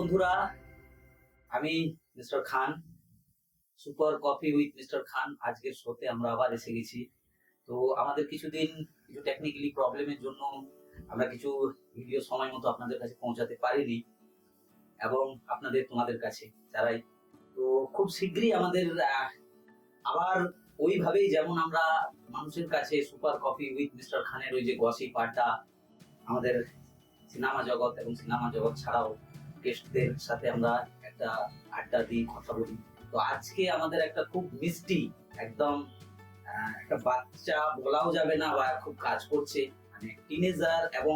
বন্ধুরা, আমি mister Khan, super coffee with mister Khan. আজকের শোতে আমরা আবার এসে গেছি। তো আমাদের কিছু টেকনিক্যালি প্রবলেমের জন্য আমরা কিছু ভিডিও সময় মতো আপনাদের কাছে পৌঁছাতে পারিনি, এবং তোমাদের কাছে যারাই। তো খুব শীঘ্রই আমাদের আবার ওইভাবেই, যেমন আমরা মানুষের কাছে সুপার কফি উইথ মিস্টার খানের ওই যে গসিপ আড্ডা, আমাদের সিনেমা জগৎ এবং সিনেমা জগৎ ছাড়াও গেস্টদের সাথে আমরা একটা আড্ডা দিই, কথা বলি। তো আজকে আমাদের একটা খুব মিষ্টি, একদম একটা বাচ্চা বলাও যাবে না, বা খুব কাজ করছে, মানে টিনেজার এবং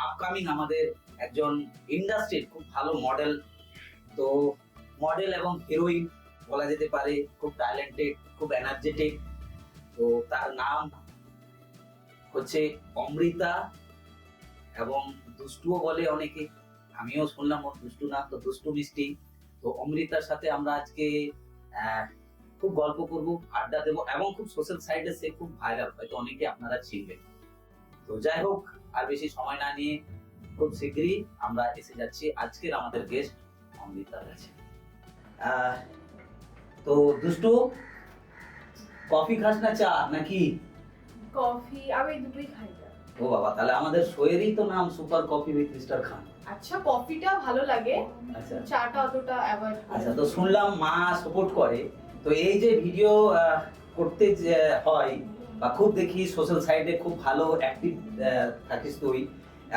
আপকামিং আমাদের একজন ইন্ডাস্ট্রির খুব ভালো মডেল। তো মডেল এবং হিরোইন বলা যেতে পারে, খুব ট্যালেন্টেড, খুব এনার্জেটিক। তো তার নাম হচ্ছে অমৃতা, এবং দুষ্টুও বলে অনেকে। আমিও শুনলাম ওর দুষ্টু না, তো দুষ্টু মিষ্টি। তো অমৃতার সাথে আমরা আজকে খুব গল্প করব, আড্ডা দেবো, এবং খুব সোশ্যাল সাইডে সে খুব ভাইরাল, হয়তো অনেকে আপনারা চিনবেন। তো যাই হোক, আর বেশি সময় না নিয়ে খুব শীঘ্রই আমরা এসে যাচ্ছি আজকের আমাদের গেস্ট অমৃতার কাছে। তো দুষ্টু, কফি খাস না চা নাকি? কফি আমি দুটোই খাই না। ও বাবা, তাহলে আমাদের শোয়েরই তো নাম সুপার কফি উইথ মিস্টার খান। আচ্ছা, কফিটা ভালো লাগে, আচ্ছা চাটা অতটা অ্যাভয়েড করি। আচ্ছা, তো শুনলাম মা সাপোর্ট করে। তো এই যে ভিডিও করতে যে হয়, বা খুব দেখি সোশ্যাল সাইটে খুব ভালো অ্যাক্টিভ থাকিস তুই,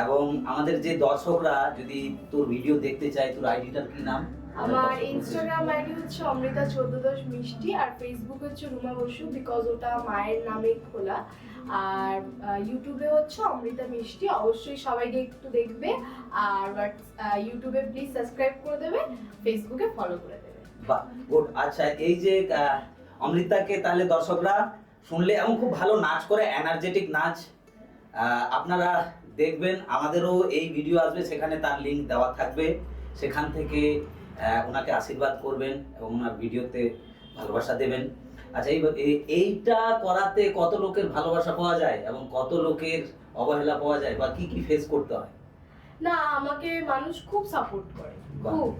এবং আমাদের যে দর্শকরা যদি তোর ভিডিও দেখতে চায়, তোর আইডিটার কি নাম? আমার ইনস্টাগ্রাম আইডি হচ্ছে অমৃতা 1410 মিষ্টি, আর ফেসবুক হচ্ছে রুমা বসু, বিকজ ওটা মায়ের নামে খোলা। আর ইউটিউবে হচ্ছে অমৃতা মিষ্টি। অবশ্যই সবাইকে একটু দেখবে, আর ইউটিউবে প্লিজ সাবস্ক্রাইব করে দেবে, ফেসবুকে ফলো করে দেবে। বাহ, গুড। আচ্ছা, এই যে অমৃতাকে তাহলে দর্শকরা শুনলে, এবং খুব ভালো নাচ করে, এনার্জেটিক নাচ, আপনারা দেখবেন। আমাদেরও এই ভিডিও আসবে, সেখানে তার লিংক দেওয়া থাকবে, সেখান থেকে ওনাকে আশীর্বাদ করবেন এবং ওনার ভিডিওতে ভালোবাসা দেবেন। আচ্ছা, এইটা করাতে কত লোকের ভালোবাসা পাওয়া যায় এবং কত লোকের অবহেলা পাওয়া যায়, বা কি কি ফেস করতে হয়? না, আমাকে মানুষ খুব সাপোর্ট করে, খুব,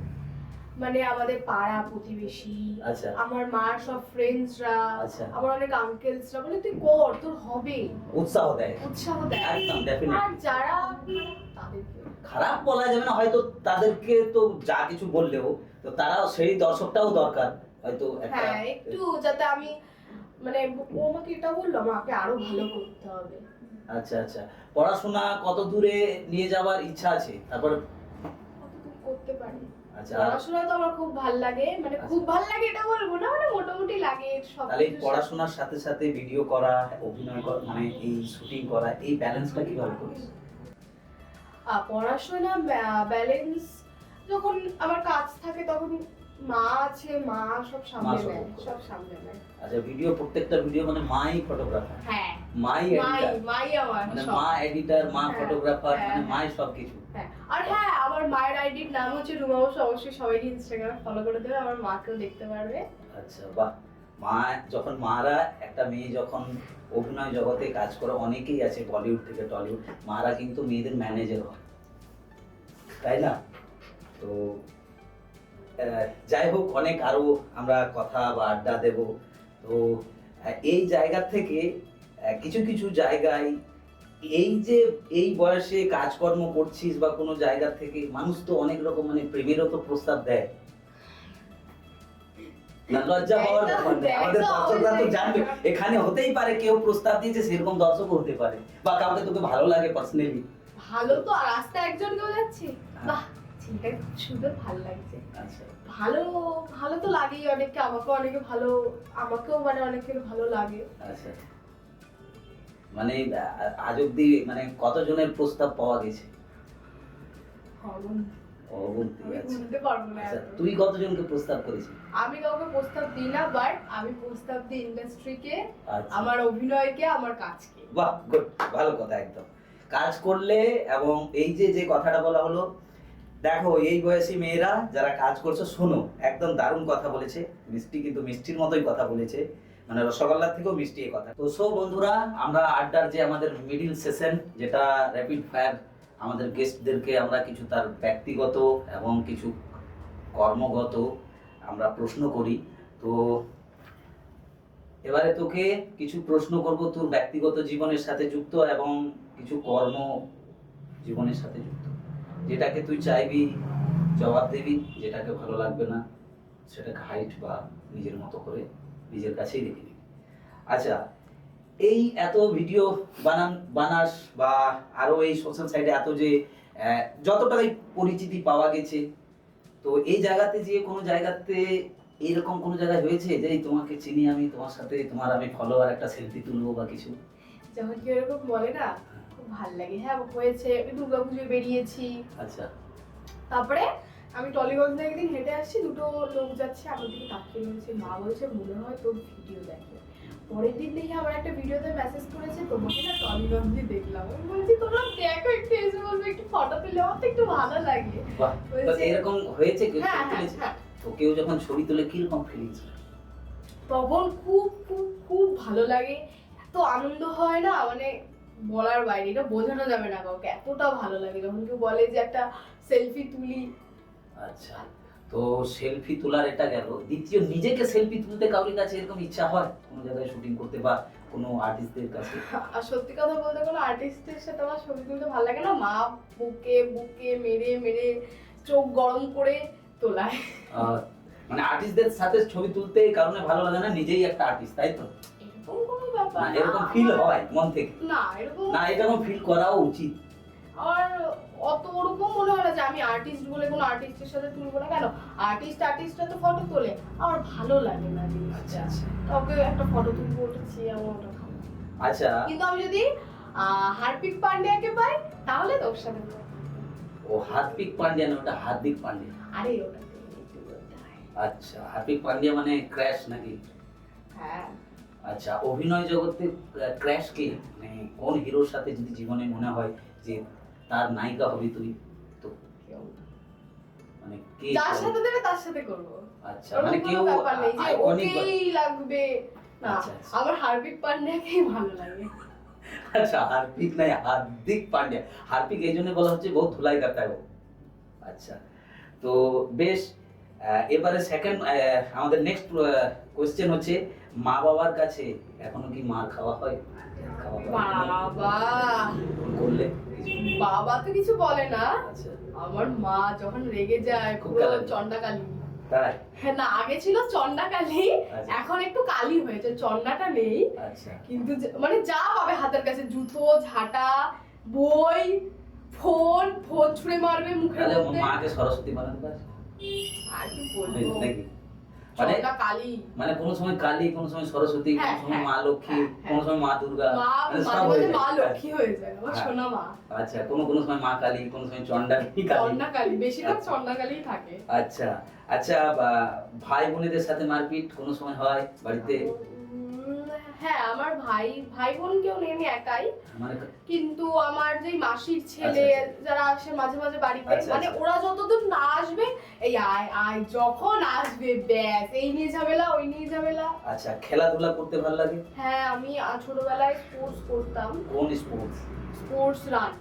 মানে আমাদের পাড়া প্রতিবেশী, আচ্ছা, আমার মার সব ফ্রেন্ডসরা, আচ্ছা, আমার অনেক আঙ্কেলসরা বলে তুই কর, তোর হবে, উৎসাহ দেয়, উৎসাহ দেয়। একদম ডেফিনেটলি। আর যারা তাদেরকে খারাপ বলা যাবে না, হয়তো তাদেরকে তো যা কিছু বললেও, তো তারা সেই দর্শকটাও দরকার হয়তো একটা, হ্যাঁ, একটু যাতে আমি, মানে ও আমাকে এটা বললো, আমাকে আরো ভালো করতে হবে। আচ্ছা আচ্ছা, পড়াশোনা কত দূরে নিয়ে যাওয়ার ইচ্ছা আছে? তারপর কতটুকু করতে পারি। আচ্ছা, পড়াশোনা তো আমার খুব ভালো লাগে, মানে খুব ভালো লাগে এটা বলবো না, মানে মোটামুটি লাগে সব। তাহলে পড়াশোনার সাথে সাথে ভিডিও করা, অভিনয় করা, মানে এই শুটিং করা, এই ব্যালেন্সটা কিভাবে করিস? পড়াশোনা ব্যালেন্স, যখন আমার কাজ থাকে তখন মা আছে, মা সব সামলে নেয়, সব সামলে নেয়। আচ্ছা, ভিডিও, প্রত্যেকটা ভিডিও মানে মাই ফটোগ্রাফার? হ্যাঁ, মাই এডিটর, মাই আমার মানে সব। মা এডিটর, মা হ্যাঁ, ফটোগ্রাফার, মানে হ্যাঁ, মাই সবকিছু। হ্যাঁ, আর হ্যাঁ, আমার মায়ের আইডির নাম হচ্ছে রুমা বসু। অবশ্যই সবাইকে ইনস্টাগ্রামে ফলো করে দেবে, আমার মাকেও দেখতে পারবে। আচ্ছা, বাহ। মা, যখন মারা, একটা মেয়ে যখন অভিনয় জগতে কাজ করে, অনেকেই আছে বলিউড থেকে টলিউড, মারা কিন্তু মেয়েদের ম্যানেজার হয়, তাই না? তো যাই হোক, অনেক আরো আমরা কথা বা আড্ডা দেব। তো এই জায়গা থেকে কিছু কিছু জায়গায়, এই যে এই বয়সে কাজকর্ম করছিস, বা কোনো জায়গা থেকে মানুষ তো অনেক রকম, মানে প্রেমেরও তো প্রস্তাব দেয় না? লজ্জা পাওয়ার ব্যাপার নেই, আমাদের দর্শকরা তো জানবে। এখানে হতেই পারে কেউ প্রস্তাব দিয়েছে, সেরকম দর্শক হতে পারে, বা কাউকে তোকে ভালো লাগে পার্সোনালি। ভালো তো, আর রাস্তায় একজন কেউ যাচ্ছে, বাহ ছেলেটা খুব সুন্দর, ভালো লাগছে। আচ্ছা, ভালো, ভালো তো লাগেই অনেককে, আমাকেও অনেকে ভালো, আমাকেও মানে অনেকের ভালো লাগে। আচ্ছা, মানে আজ অব্দি মানে কতজনের প্রস্তাব পাওয়া গেছে? অগুন্তি। আচ্ছা, বলতে পারবো না। আচ্ছা, তুই কতজনকে প্রস্তাব করেছিস? আমি কাউকে প্রস্তাব দিই না, বাট আমি প্রস্তাব দিই ইন্ডাস্ট্রিকে, আচ্ছা, আমার অভিনয়কে, আমার কাজকে। বাহ, গুড, ভালো কথা। একদম কাজ করলে, এবং এই যে যে কথাটা বলা হলো, দেখো এই বয়সী মেয়েরা যারা কাজ করছো, শোনো, একদম দারুণ কথা বলেছে মিষ্টি, কিন্তু মিষ্টির মতোই কথা বলেছে, মানে রসগোল্লার থেকেও মিষ্টি এই কথা। তো সো বন্ধুরা, আমরা আড্ডার যে আমাদের মিডিল সেশন, যেটা র্যাপিড ফায়ার, আমাদের গেস্টদেরকে আমরা কিছু তার ব্যক্তিগত এবং কিছু কর্মগত আমরা প্রশ্ন করি। তো এবারে তোকে কিছু প্রশ্ন করব তোর ব্যক্তিগত জীবনের সাথে যুক্ত এবং কিছু কর্ম জীবনের সাথে যুক্ত, যেটাকে তুই চাইবি জবাব দিবি, যেটাকে ভালো লাগবে না সেটাকে হাইট বা নিজের মতো করে নিজের কাছেই রেখে দিবি। আচ্ছা, এই এত ভিডিও বানাস বা আরো এই সোশ্যাল সাইটে এত যে যতটাই পরিচিতি পাওয়া গেছে, তো এই জায়গাতে যে কোনো জায়গাতে এরকম কোনো জায়গায় হয়েছে যে এই তোমাকে চিনি আমি, তোমার সাথে তোমার আমি ফলোয়ার একটা সেলফি তুলবো বা কিছু? যখন কেউ এরকম বলে না খুব ভালো লাগে। হ্যাঁ হয়েছে, আমি দুর্গাপুজোয় বেরিয়েছি। আচ্ছা, তারপরে আমি টলিগঞ্জ থেকে একদিন হেঁটে আসছি, দুটো লোক যাচ্ছে, আমার দিকে তাকিয়ে রয়েছে। মা বলছে মনে হয় তোর ভিডিও দেখে। পরের দিন দেখি আমার একটা ভিডিওতে মেসেজ করেছে, তোমাকে না টলিগঞ্জে দেখলাম। আমি বলছি তোমরা দেখো, একটু এসে বলবে একটু ফটো তুলে, আমার তো একটু ভালো লাগে। বাহ, তো এরকম হয়েছে কেউ হ্যাঁ ছবি হ্যাঁ তুলেছে? হ্যাঁ। তো কেউ যখন ছবি তুলে কিরকম ফিলিংস? তখন খুব খুব খুব ভালো লাগে, এত আনন্দ হয় না, মানে বলার বাইরে, এটা বোঝানো যাবে না কাউকে, এতটা ভালো লাগে যখন কেউ বলে যে একটা সেলফি তুলি। আচ্ছা, তো সেলফি তোলার এটা গেল। দ্বিতীয়, নিজেকে সেলফি তুলতে কারোর কাছে এরকম ইচ্ছা হয় কোনো জায়গায় শুটিং করতে বা কোনো আর্টিস্টদের কাছে? আর সত্যি কথা বলতে কোনো আর্টিস্টের সাথে আমার ছবি তুলতে ভালো লাগে না। মা বুকে বুকে মেরে মেরে চোখ গরম করে তোলায়। মানে আর্টিস্টদের সাথে ছবি তুলতে এই কারণে ভালো লাগে না, নিজেই একটা আর্টিস্ট, তাই তো? এরকম কোনো ব্যাপার না, না, এরকম ফিল হয় মন থেকে? না এরকম না, এরকম ফিল করাও উচিত। আর অত ওরকম মনে হয় না যে আমি আর্টিস্ট বলে কোনো আর্টিস্টের সাথে তুলবো না। কেন, আর্টিস্টরা তো ফটো তোলে, আমার ভালো লাগে না জিনিসটা। কাউকে একটা ফটো তুলবো, উঠেছি, আমার ওটা ভালো লাগে। আচ্ছা, কিন্তু আমি যদি হার্পিক পান্ডিয়াকে পাই তাহলে তোর সাথে করবো। ও হার্দিক পান্ডিয়া না, ওটা হার্দিক পান্ডিয়া? আরে ওটা একটু বলতে হয়। আচ্ছা, হার্দিক পান্ডিয়া মানে ক্র্যাশ নাকি? হ্যাঁ। আচ্ছা, অভিনয় জগতে ক্র্যাশ কে, মানে কোন হিরোর সাথে যদি জীবনে মনে হয় যে তার নায়িকা হবি তুই, তো মানে কে? যার সাথে দেবে তার সাথে করবো। আচ্ছা, ওরকম মানে কোনো কেউ ব্যাপার নেই যে আইকনিক? ওকেই লাগবে না। আচ্ছা, আচ্ছা। আমার হার্পিক পান্ডিয়াকেই ভালো লাগে। আচ্ছা, হার্দিক নাই, হার্দিক পান্ডিয়া। হার্দিক এই জন্য বলা হচ্ছে বহুত ধুলাই করতা है वो। আচ্ছা, তো বেশ, এবারে সেকেন্ড আমাদের নেক্সট কোশ্চেন হচ্ছে, মা বাবার কাছে এখনো কি মার খাওয়া হয়? বাবা করলে? বাবা তো কিছু বলে না। আচ্ছা, আমার মা যখন রেগে যায় খুব পুরো গালাগালি। চন্ডাকালী। তাই? হ্যাঁ না, আগে ছিল চন্ডাকালী, আচ্ছা। এখন একটু কালী হয়েছে, চন্ডাটা নেই। আচ্ছা, কিন্তু মানে যা পাবে হাতের কাছে, জুতো, ঝাঁটা, বই, ফোন ফোন ছুঁড়ে মারবে মুখের তাহলে মধ্যে। মাকে সরস্বতী বানাতে পারে আর কি বলবো, নাকি? মানে চন্ডাকালী। মানে কোনো সময় কালী, কোনো সময় সরস্বতী, কোনো হ্যাঁ, সময় মা লক্ষ্মী, হ্যাঁ, কোনো সময় মা দুর্গা, মা মানে সব মাঝে হয়ে মাঝে যায়। মা লক্ষ্মী হয়ে যায়, আমার হ্যাঁ। সোনা মা। আচ্ছা, কোনো সময় মা কালী, কোনো সময় চন্ডালী কালী। চন্ডাকালী, বেশিরভাগ আচ্ছা। চন্ডাকালীই থাকে। আচ্ছা, আচ্ছা, ভাই বোনেদের সাথে মারপিট কোনো সময় হয় বাড়িতে? হ্যাঁ, আমার ভাই ভাই বোন কেউ নেই, আমি একাই। মানে কিন্তু আমার যে মাসির ছেলে আচ্ছা, আচ্ছা। যারা আসে মাঝে মাঝে বাড়িতে, আচ্ছা, মানে আচ্ছা। ওরা যতদূর না আসবে, এই আয় আয় যখন আসবে ব্যাস এই নিয়ে ঝামেলা, ওই নিয়ে ঝামেলা। আচ্ছা, খেলাধুলা করতে ভালো লাগে? হ্যাঁ, আমি ছোটবেলায় স্পোর্টস করতাম। কোন স্পোর্টস? Sports run.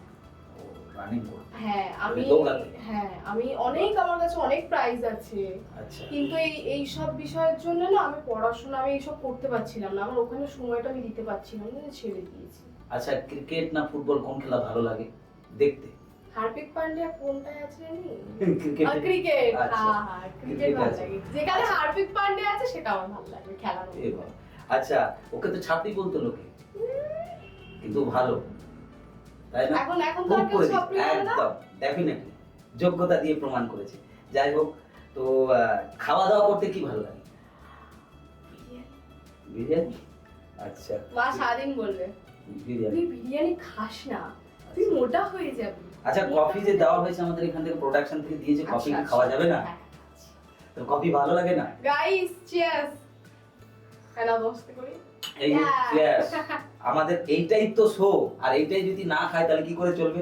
রানিং করতে? হ্যাঁ আমি দৌড়াতে? হ্যাঁ আমি অনেক, আমার কাছে অনেক প্রাইজ আছে। আচ্ছা, কিন্তু এই সব বিষয়ের জন্য না আমি পড়াশোনা আমি এইসব করতে পারছিলাম না, আমার ওখানে সময়টা আমি দিতে পারছিলাম না, ছেড়ে দিয়েছি। আচ্ছা, ক্রিকেট না ফুটবল, কোন খেলা ভালো লাগে দেখতে? হার্দিক পান্ডিয়া কোনটায় আছে জানি? ক্রিকেট। ক্রিকেট। আচ্ছা। হ্যাঁ ক্রিকেট ক্রিকেট ভালো আছে। লাগে, যেখানে হার্দিক পান্ডিয়া আছে সেটা আমার ভালো লাগে খেলার মধ্যে। এবার আচ্ছা, ওকে তো ছাত্রী বলতো লোকে, কিন্তু ভালো, তাই না? এখন এখন তো খুব আর কেউ করে দিয়েছে, ছাত্রী বলে না। একদম ডেফিনেটলি যোগ্যতা দিয়ে প্রমাণ করেছে। যাই হোক, তো খাওয়া দাওয়া করতে কি ভালো লাগে? বিরিয়ানি? আচ্ছা, মা সারাদিন বলবে বিরিয়ানি। তুই বিরিয়ানি খাস না, তুই মোটা হয়ে যাবি। আচ্ছা, কফি যে দেওয়া হয়েছে আমাদের এখান থেকে, প্রোডাকশন থেকে দিয়েছে, কফি কি খাওয়া যাবে না? তো কফি ভালো লাগে না? গাইস চিয়ার্স, কেন বসতে করি এই চিয়ার্স। আমাদের এইটাই তো শো, আর এইটাই যদি না খায় তাহলে কি করে চলবে?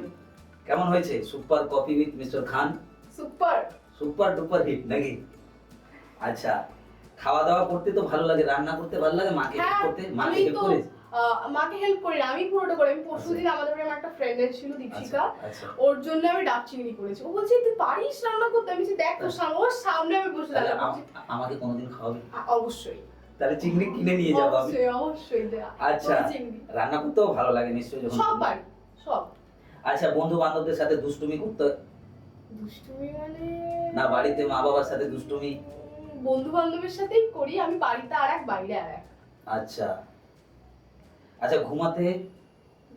কেমন হয়েছে super coffee with mister Khan? Super super duper hit নাকি? আচ্ছা, খাওয়া দাওয়া করতে তো ভালো লাগে, রান্না করতে ভালো লাগে, মাকে হেল্প করতে, মাকে হেল্প করে? মাকে হেল্প করি না, আমি পুরোটা করি। আমি পরশুদিন আমাদের বাড়ি আমার একটা ফ্রেন্ড ছিল দীপশিকা, আচ্ছা ওর জন্য আমি ডাব চিংড়ি করেছি। ও বলছে তুই পারিস রান্না করতে? আমি বলছি দেখ তোর সামনে, ওর সামনে আমি বসে তাহলে রান্না করছি। আমাকে কোনোদিন খাওয়াবে? অবশ্যই তাহলে চিংড়ি কিনে নিয়ে যাবো আমি। অবশ্যই অবশ্যই দেয়া। আচ্ছা, ওই চিংড়ি রান্না করতেও ভালো লাগে নিশ্চয়ই যখন সব পারি, সব। আচ্ছা, বন্ধু বান্ধবদের সাথে দুষ্টুমি করতে, দুষ্টুমি মানে না বাড়িতে মা বাবার সাথে দুষ্টুমি? বন্ধু বান্ধবের সাথেই করি আমি, বাড়িতে আর এক বাইরে আর এক। আচ্ছা আচ্ছা, ঘুমাতে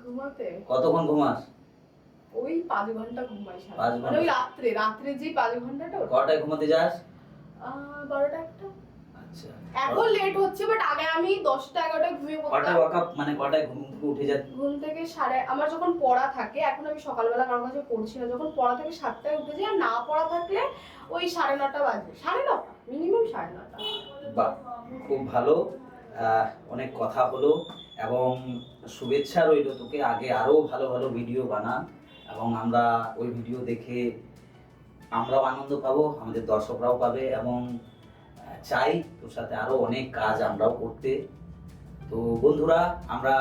ঘুমাতে কতক্ষণ ঘুমাস? ওই 5 ঘন্টা ঘুমাই সারা। 5 মানে ওই ঘন্টা? রাত্রে যে 5 ঘন্টাটা ওটা। কটায় ঘুমাতে যাস? 12টা একটা। আচ্ছা, এখন লেট হচ্ছে, বাট আগে আমি 10টা 11টায় ঘুমিয়ে কটায় পড়তাম। ওয়াকআপ, মানে কটায় ঘুম থেকে উঠে যাস? ঘুম থেকে আমার যখন পড়া থাকে, এখন আমি সকালবেলা কারোর কাছে পড়ছি না, যখন পড়া থাকে 7টায় উঠে যাই, আর না পড়া থাকলে ওই 9:30 বাজে, 9:30 মিনিমাম 9:30। বাহ, খুব ভালো। অনেক কথা হলো এবং শুভেচ্ছা রইল তোকে, আগে আরো ভালো ভালো ভিডিও বানা এবং আমরা ওই ভিডিও দেখে আমরাও আনন্দ পাবো, আমাদের দর্শকরাও পাবে এবং চাই তোর সাথে আরো অনেক কাজ আমরাও করতে। তো বন্ধুরা, আমরা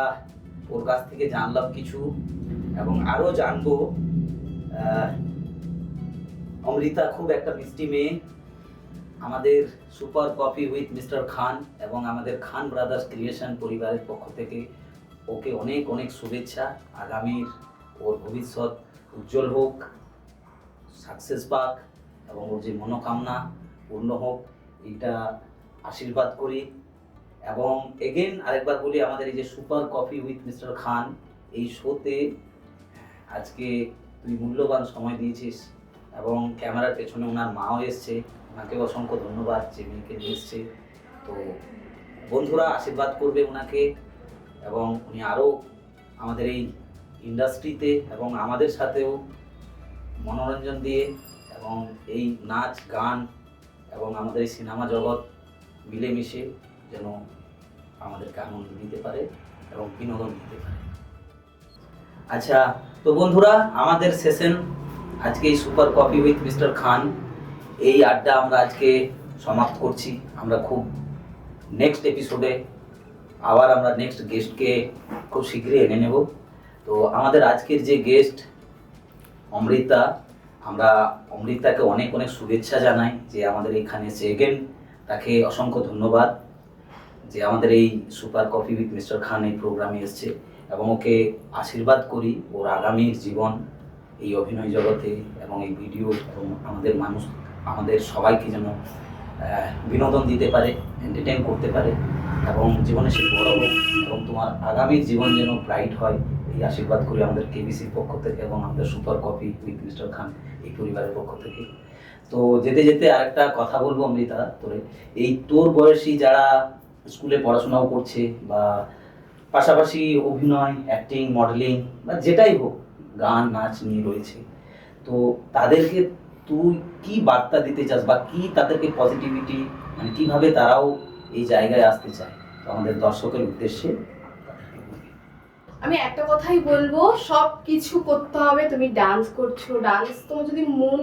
ওর কাছ থেকে জানলাম কিছু এবং আরো জানবো। অমৃতা খুব একটা মিষ্টি মেয়ে। আমাদের সুপার কফি উইথ মিস্টার খান এবং আমাদের খান ব্রাদার্স ক্রিয়েশন পরিবারের পক্ষ থেকে ওকে অনেক অনেক শুভেচ্ছা। আগামীর ওর ভবিষ্যৎ উজ্জ্বল হোক, সাকসেস পাক এবং ওর যে মনোকামনা পূর্ণ হোক, এইটা আশীর্বাদ করি। এবং এগেন আরেকবার বলি, আমাদের এই যে সুপার কফি উইথ মিস্টার খান এই শোতে আজকে তুই মূল্যবান সময় দিয়েছিস এবং ক্যামেরার পেছনে ওনার মাও এসছে, ওনাকে অসংখ্য ধন্যবাদ যে মেয়েকে নিয়ে এসছে। তো বন্ধুরা আশীর্বাদ করবে ওনাকে এবং উনি আরও আমাদের এই ইন্ডাস্ট্রিতে এবং আমাদের সাথেও মনোরঞ্জন দিয়ে এবং এই নাচ গান এবং আমাদের এই সিনেমা জগৎ মিলেমিশে যেন আমাদেরকে আনন্দ দিতে পারে এবং বিনোদন দিতে পারে। আচ্ছা, তো বন্ধুরা, আমাদের সেশন আজকে এই সুপার কফি উইথ মিস্টার খান এই আড্ডা আমরা আজকে সমাপ্ত করছি। আমরা খুব নেক্সট এপিসোডে আবার আমরা নেক্সট গেস্টকে খুব শীঘ্রই এনে নেব। তো আমাদের আজকের যে গেস্ট অমৃতা, আমরা অমৃতাকে অনেক অনেক শুভেচ্ছা জানাই যে আমাদের এখানে এসে। এগেন তাকে অসংখ্য ধন্যবাদ যে আমাদের এই সুপার কফি উইথ মিস্টার খান এই প্রোগ্রামে এসছে এবং ওকে আশীর্বাদ করি ওর আগামীর জীবন এই অভিনয় জগতে এবং এই ভিডিও এবং আমাদের সবাইকে যেন বিনোদন দিতে পারে, এন্টারটেইন করতে পারে এবং জীবনে সে বড় হোক এবং তোমার আগামীর জীবন যেন ব্রাইট হয়, এই আশীর্বাদ করি আমাদের কেবিসির পক্ষ থেকে এবং আমাদের সুপার কফি উইথ মিস্টার খান এই পরিবারের পক্ষ থেকে। তো যেতে যেতে আরেকটা কথা বলবো অমৃতা, তোরে এই তোর বয়সী যারা স্কুলে পড়াশোনাও করছে বা পাশাপাশি অভিনয়, অ্যাক্টিং, মডেলিং বা যেটাই হোক, গান নাচ নিয়ে রয়েছে, তো তাদেরকে তুই কি বার্তা দিতে চাস বা কি তাদেরকে পজিটিভিটি, মানে কিভাবে তারাও এই জায়গায় আসতে চায়, তো আমাদের দর্শকের উদ্দেশ্যে আমি একটা কথাই বলবো, সব কিছু করতে হবে। তুমি ডান্স করছো, ডান্স তোমার যদি মন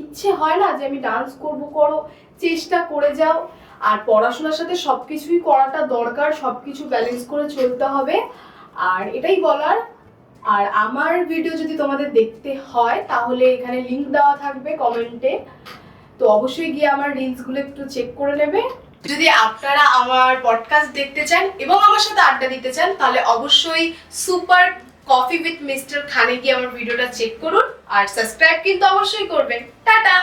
ইচ্ছে হয় না যে আমি ডান্স করব, করো, চেষ্টা করে যাও। আর পড়াশোনার সাথে সবকিছুই করাটা দরকার, সবকিছু ব্যালেন্স করে চলতে হবে। আর এটাই বলার। আর আমার ভিডিও যদি তোমাদের দেখতে হয় তাহলে এখানে লিংক দেওয়া থাকবে কমেন্টে, তো অবশ্যই গিয়ে আমার রিলসগুলো একটু চেক করে নেবে। যদি আপনারা আমার পডকাস্ট দেখতে চান এবং আমার সাথে আড্ডা দিতে চান তাহলে অবশ্যই সুপার কফি উইথ মিস্টার খানে গিয়ে আমার ভিডিওটা চেক করুন আর সাবস্ক্রাইব কিন্তু অবশ্যই করবেন। টাটা।